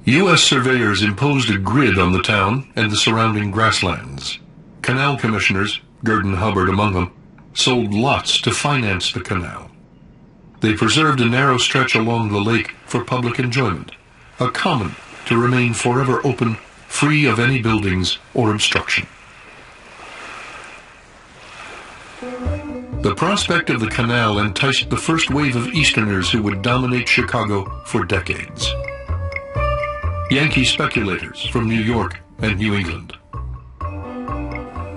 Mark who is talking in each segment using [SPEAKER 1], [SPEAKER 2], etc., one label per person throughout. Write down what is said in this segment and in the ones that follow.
[SPEAKER 1] U.S. surveyors imposed a grid on the town and the surrounding grasslands. Canal commissioners, Gurdon Hubbard among them, sold lots to finance the canal. They preserved a narrow stretch along the lake for public enjoyment, a common to remain forever open, free of any buildings or obstruction. The prospect of the canal enticed the first wave of Easterners who would dominate Chicago for decades. Yankee speculators from New York and New England.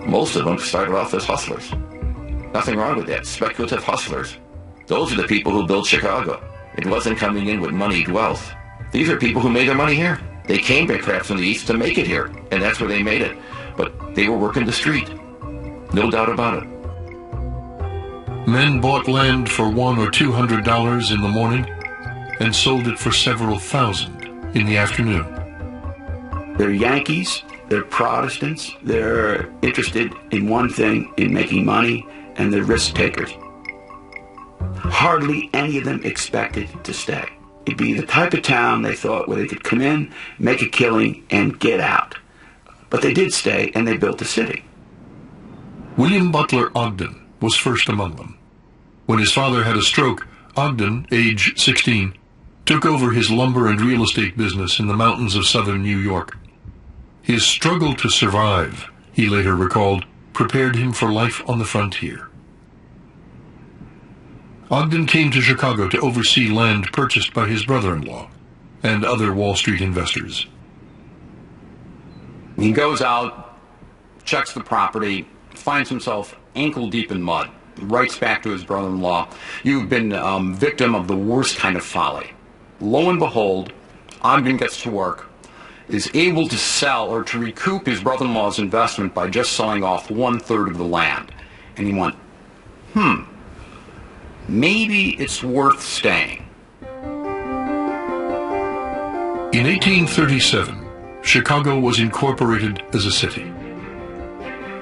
[SPEAKER 2] Most of them started off as hustlers. Nothing wrong with that. Speculative hustlers. Those are the people who built Chicago. It wasn't coming in with moneyed wealth. These are people who made their money here. They came back perhaps from the East to make it here, and that's where they made it. But they were working the street. No doubt about it.
[SPEAKER 1] Men bought land for $100 or $200 in the morning and sold it for several thousand in the afternoon.
[SPEAKER 3] They're Yankees, they're Protestants, they're interested in one thing, in making money, and they're risk takers. Hardly any of them expected to stay. It'd be the type of town they thought where they could come in, make a killing, and get out. But they did stay, and they built a city.
[SPEAKER 1] William Butler Ogden was first among them. When his father had a stroke, Ogden, age 16, took over his lumber and real estate business in the mountains of southern New York. His struggle to survive, he later recalled, prepared him for life on the frontier. Ogden came to Chicago to oversee land purchased by his brother-in-law and other Wall Street investors.
[SPEAKER 4] He goes out, checks the property, finds himself ankle-deep in mud, writes back to his brother-in-law, "You've been victim of the worst kind of folly." Lo and behold, Ogden gets to work, is able to sell or to recoup his brother-in-law's investment by just selling off 1/3 of the land. And he went, maybe it's worth staying.
[SPEAKER 1] In 1837, Chicago was incorporated as a city.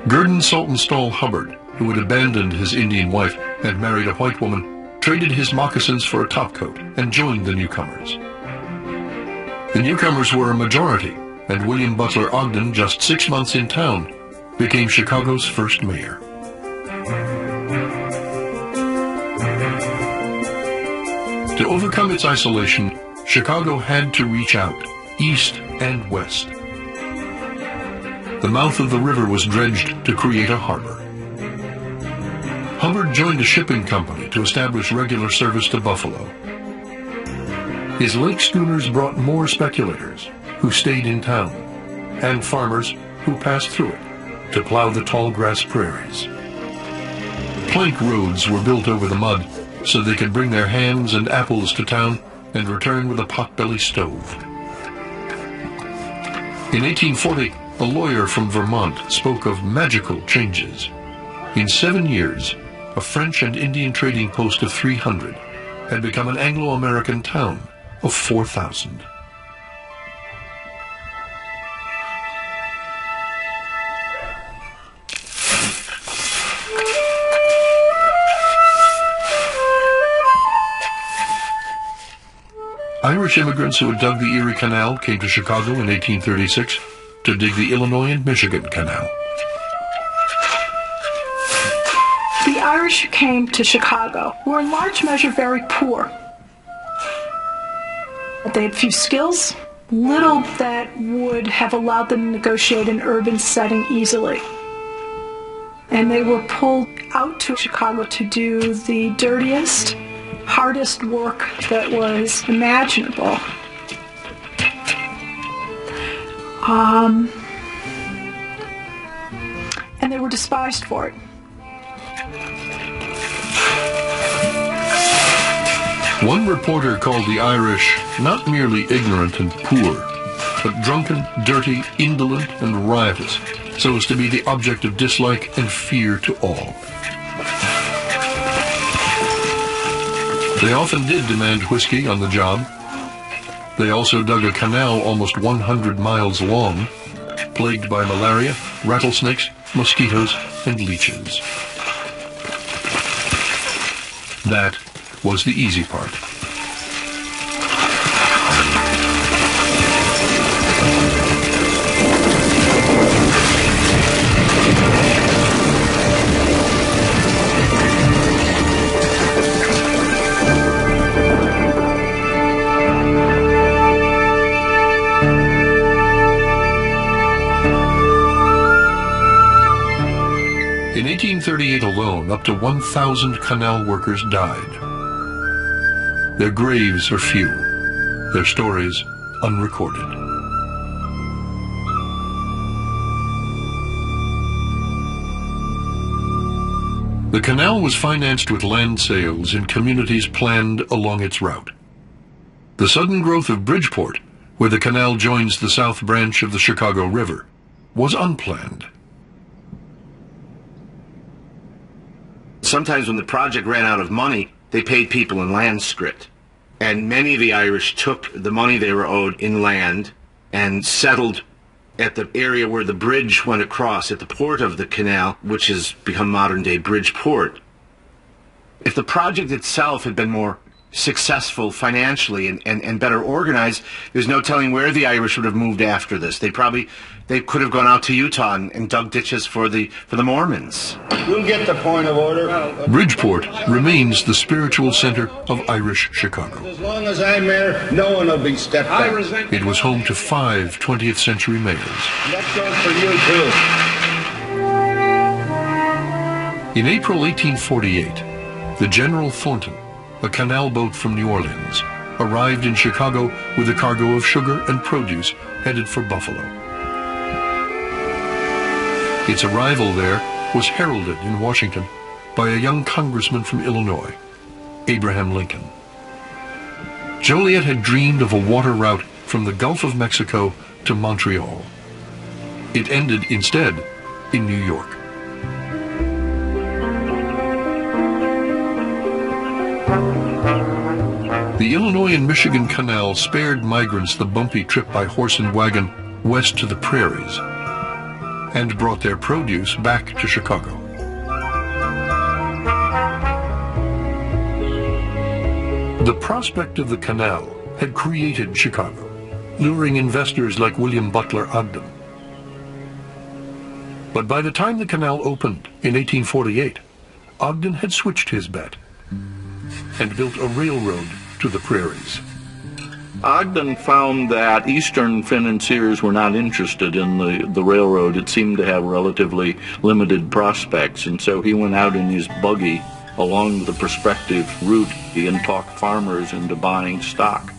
[SPEAKER 1] Gurdon Saltonstall Hubbard, who had abandoned his Indian wife and married a white woman, traded his moccasins for a topcoat and joined the newcomers. The newcomers were a majority, and William Butler Ogden, just 6 months in town, became Chicago's first mayor. To overcome its isolation, Chicago had to reach out, east and west. The mouth of the river was dredged to create a harbor. Hubbard joined a shipping company to establish regular service to Buffalo. His lake schooners brought more speculators who stayed in town, and farmers who passed through it to plow the tall grass prairies. Plank roads were built over the mud so they could bring their hams and apples to town and return with a potbelly stove. In 1840, a lawyer from Vermont spoke of magical changes. In 7 years, a French and Indian trading post of 300 had become an Anglo-American town of 4,000. Irish immigrants who had dug the Erie Canal came to Chicago in 1836 to dig the Illinois and Michigan Canal.
[SPEAKER 5] The Irish who came to Chicago were in large measure very poor. They had few skills, little that would have allowed them to negotiate an urban setting easily. And they were pulled out to Chicago to do the dirtiest, hardest work that was imaginable. And they were despised for it.
[SPEAKER 1] One reporter called the Irish not merely ignorant and poor, but drunken, dirty, indolent, and riotous, so as to be the object of dislike and fear to all. They often did demand whiskey on the job. They also dug a canal almost 100 miles long, plagued by malaria, rattlesnakes, mosquitoes, and leeches. That was the easy part. 1838 alone, up to 1,000 canal workers died. Their graves are few, their stories unrecorded. The canal was financed with land sales in communities planned along its route. The sudden growth of Bridgeport, where the canal joins the south branch of the Chicago River, was unplanned.
[SPEAKER 6] Sometimes when the project ran out of money, they paid people in land script. And many of the Irish took the money they were owed in land and settled at the area where the bridge went across, at the port of the canal, which has become modern-day Bridgeport. If the project itself had been more successful financially and better organized, there's no telling where the Irish would have moved after this. They could have gone out to Utah and dug ditches for the Mormons.
[SPEAKER 7] You'll get the point of order.
[SPEAKER 1] Bridgeport remains the spiritual center of Irish Chicago.
[SPEAKER 7] As long as I'm mayor, no one will be stepped down.
[SPEAKER 1] It was home to 5 20th century mayors.
[SPEAKER 7] That goes for you too.
[SPEAKER 1] In April 1848, the General Thornton, a canal boat from New Orleans, arrived in Chicago with a cargo of sugar and produce headed for Buffalo. Its arrival there was heralded in Washington by a young congressman from Illinois, Abraham Lincoln. Joliet had dreamed of a water route from the Gulf of Mexico to Montreal. It ended instead in New York. The Illinois and Michigan Canal spared migrants the bumpy trip by horse and wagon west to the prairies and brought their produce back to Chicago. The prospect of the canal had created Chicago, luring investors like William Butler Ogden. But by the time the canal opened in 1848, Ogden had switched his bet and built a railroad to the prairies.
[SPEAKER 8] Ogden found that Eastern financiers were not interested in the railroad. It seemed to have relatively limited prospects, and so he went out in his buggy along the prospective route and talked farmers into buying stock.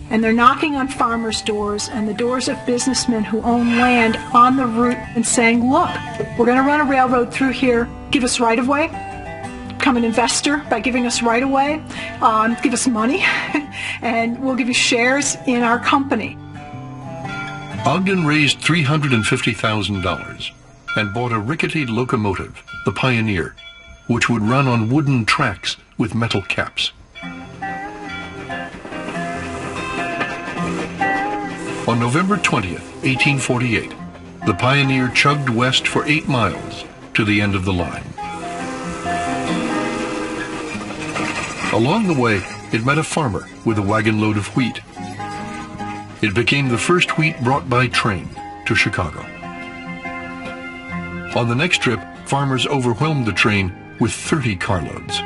[SPEAKER 5] And they're knocking on farmers' doors and the doors of businessmen who own land on the route and saying, look, we're going to run a railroad through here, give us right-of-way, become an investor by giving us right-of-way, give us money, and we'll give you shares in our company.
[SPEAKER 1] Ogden raised $350,000 and bought a rickety locomotive, the Pioneer, which would run on wooden tracks with metal caps. On November 20th, 1848, the Pioneer chugged west for 8 miles to the end of the line. Along the way, it met a farmer with a wagon load of wheat. It became the first wheat brought by train to Chicago. On the next trip, farmers overwhelmed the train with 30 carloads.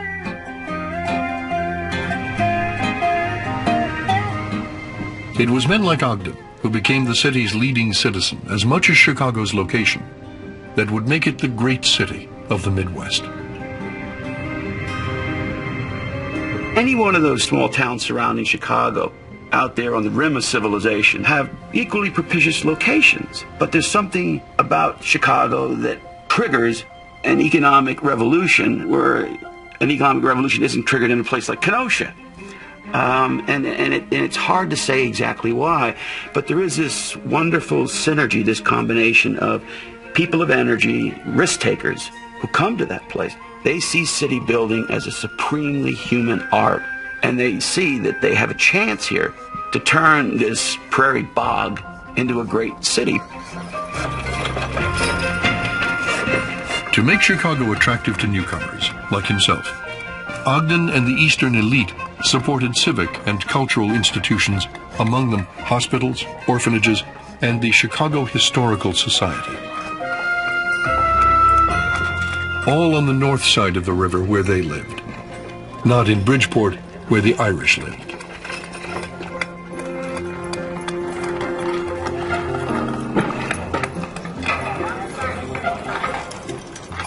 [SPEAKER 1] It was men like Ogden who became the city's leading citizen, as much as Chicago's location, that would make it the great city of the Midwest.
[SPEAKER 3] Any one of those small towns surrounding Chicago, out there on the rim of civilization, have equally propitious locations. But there's something about Chicago that triggers an economic revolution, where an economic revolution isn't triggered in a place like Kenosha. And it's hard to say exactly why, but there is this wonderful synergy, this combination of people of energy, risk takers, who come to that place. They see city building as a supremely human art, and they see that they have a chance here to turn this prairie bog into a great city.
[SPEAKER 1] To make Chicago attractive to newcomers, like himself, Ogden and the Eastern elite supported civic and cultural institutions, among them hospitals, orphanages, and the Chicago Historical Society. All on the north side of the river where they lived, not in Bridgeport where the Irish lived.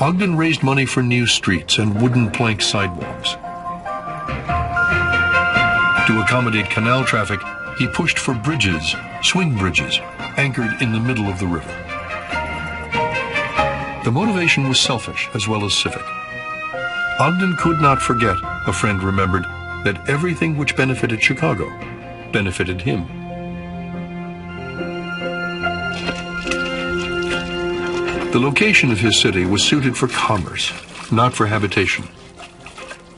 [SPEAKER 1] Ogden raised money for new streets and wooden plank sidewalks. To accommodate canal traffic, he pushed for bridges, swing bridges, anchored in the middle of the river. The motivation was selfish as well as civic. Ogden could not forget, a friend remembered, that everything which benefited Chicago benefited him. The location of his city was suited for commerce, not for habitation.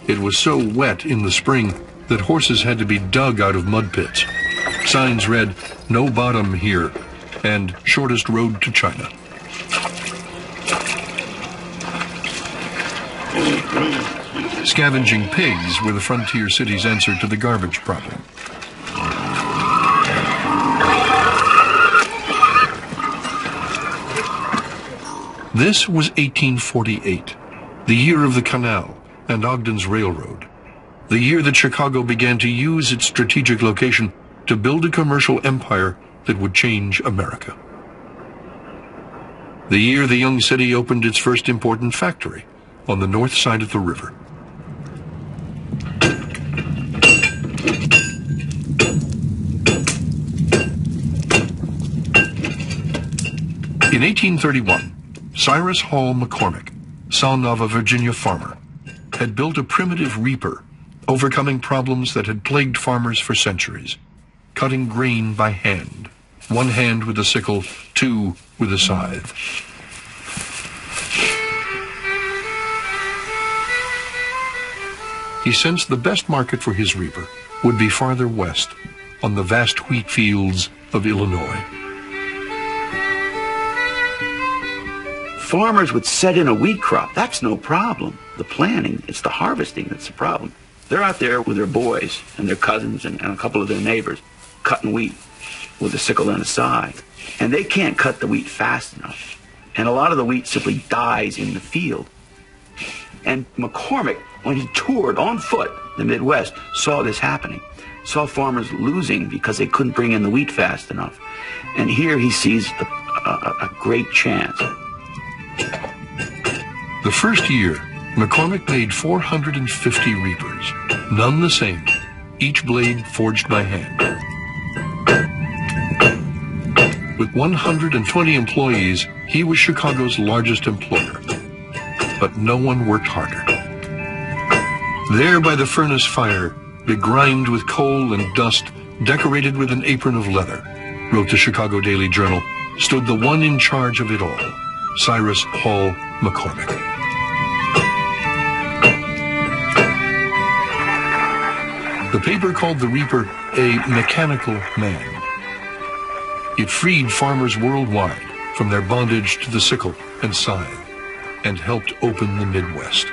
[SPEAKER 1] It was so wet in the spring that horses had to be dug out of mud pits. Signs read, "No bottom here," and "Shortest road to China." Scavenging pigs were the frontier city's answer to the garbage problem. This was 1848, the year of the canal and Ogden's railroad, the year that Chicago began to use its strategic location to build a commercial empire that would change America. The year the young city opened its first important factory on the north side of the river. In 1831, Cyrus Hall McCormick, son of a Virginia farmer, had built a primitive reaper, overcoming problems that had plagued farmers for centuries, cutting grain by hand, one hand with a sickle, two with a scythe. He sensed the best market for his reaper would be farther west, on the vast wheat fields of Illinois.
[SPEAKER 3] Farmers would set in a wheat crop. That's no problem. The planting, it's the harvesting that's the problem. They're out there with their boys and their cousins and a couple of their neighbors cutting wheat with a sickle and a scythe. And they can't cut the wheat fast enough. And a lot of the wheat simply dies in the field. And McCormick, when he toured on foot the Midwest, saw this happening. Saw farmers losing because they couldn't bring in the wheat fast enough. And here he sees a great chance.
[SPEAKER 1] The first year, McCormick made 450 reapers, none the same, each blade forged by hand. With 120 employees, he was Chicago's largest employer. But no one worked harder. There by the furnace fire, begrimed with coal and dust, decorated with an apron of leather, wrote the Chicago Daily Journal, stood the one in charge of it all, Cyrus Hall McCormick. The paper called the reaper a mechanical man. It freed farmers worldwide from their bondage to the sickle and scythe and helped open the Midwest.